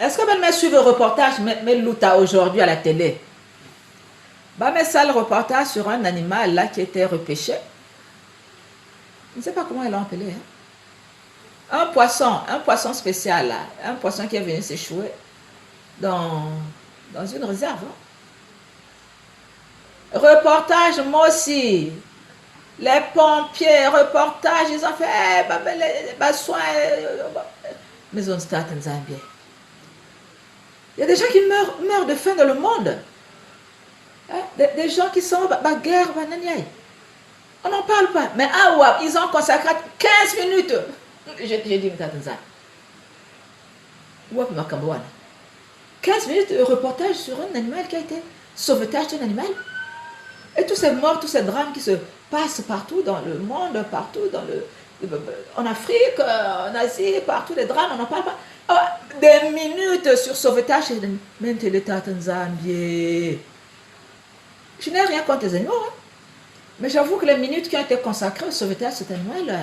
Est-ce que même suivre le reportage, mais l'outa aujourd'hui à la télé? Bah, mais ça, le reportage sur un animal là qui était repêché. Je ne sais pas comment ils l'ont appelé. Hein. Un poisson spécial là, un poisson qui est venu s'échouer dans, dans une réserve. Hein. Reportage, moi aussi. Les pompiers, reportage, ils ont fait les soins. Maison de Stade en Zambie. Il y a des gens qui meurent de faim dans le monde. Hein? Des gens qui sont guerre, on n'en parle pas. Mais ah ouais, ils ont consacré 15 minutes. J'ai dit, ouais, 15 minutes de reportage sur un animal qui a été sauvetage d'un animal. Et tous ces morts, tous ces drames qui se passent partout dans le monde, partout en Afrique, en Asie, partout les drames, on n'en parle pas. Oh, des minutes sur sauvetage, même l'État Tanzanie. Je n'ai rien contre les animaux, hein. Mais j'avoue que les minutes qui ont été consacrées au sauvetage de cet animal,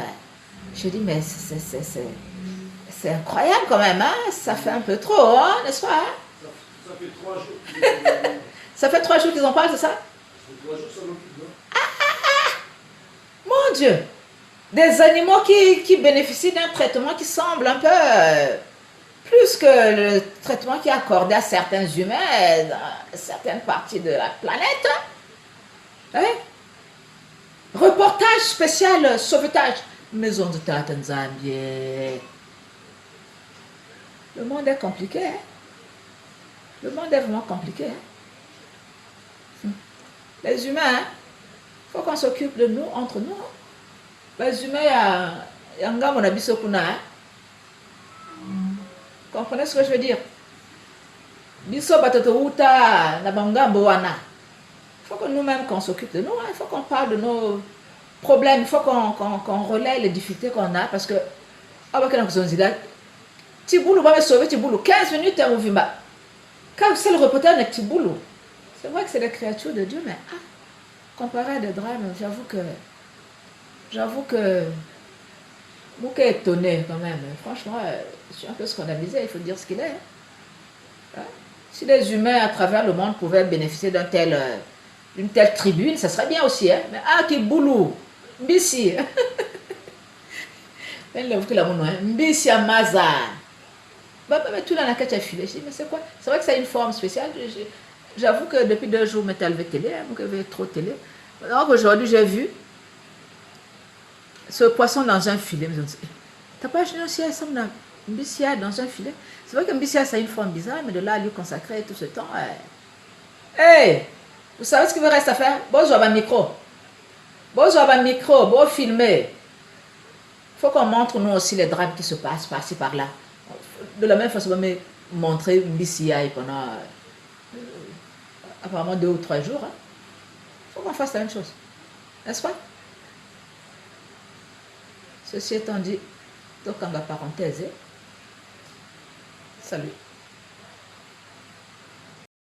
je dis, mais c'est incroyable quand même, hein? Ça fait un peu trop, hein, n'est-ce pas? Hein? Ça fait 3 jours. Ça fait 3 jours qu'ils en parlent, c'est ça? Ça fait 3 jours, ça l'occupe, non? Mon Dieu! Des animaux qui bénéficient d'un traitement qui semble un peu plus que le traitement qui est accordé à certains humains dans certaines parties de la planète. Hein? Reportage spécial sauvetage. Maison de Tanzanie. Le monde est compliqué. Hein? Le monde est vraiment compliqué. Hein? Les humains, il faut qu'on s'occupe de nous, entre nous. Les humains, il y a un gars, mon abisso kuna. Comprenez ce que je veux dire? Biso batoto uta na bangambo wana. Il faut que nous-mêmes qu'on s'occupe de nous. Hein? Il faut qu'on parle de nos problèmes. Il faut qu'on relaie les difficultés qu'on a. Parce que, Tiboulou va me sauver Tiboulou. 15 minutes à Mouvimba. Quand c'est le reporter de Tiboulou. C'est vrai que c'est des créatures de Dieu, mais comparé à des drames, j'avoue que Mouka est étonné quand même. Franchement, je suis un peu scandalisé, il faut dire ce qu'il est. Hein? Si les humains à travers le monde pouvaient bénéficier d'une telle tribune, ça serait bien aussi. Hein? Mais Tiboulou, Mbisi. Mbisi Amaza. Mais tout dans la cage à filer. Mais c'est quoi? C'est vrai que ça a une forme spéciale. J'avoue que depuis 2 jours, je suis télé, je vais trop télé. Donc aujourd'hui, j'ai vu ce poisson dans un filet. T'as pas acheté aussi un Mbissia dans un filet? C'est vrai que Mbissia, ça a une forme bizarre, mais de là à lui consacrer tout ce temps. Hey! Vous savez ce qu'il me reste à faire? Bon, je vais un micro. Bon, je vais un micro, bon, filmer. Il faut qu'on montre nous aussi les drames qui se passent par-ci, par-là. De la même façon, on va montrer Mbissia pendant apparemment 2 ou 3 jours. Il faut qu'on fasse la même chose. N'est-ce pas? Ceci étant dit, donc en parenthèse, salut.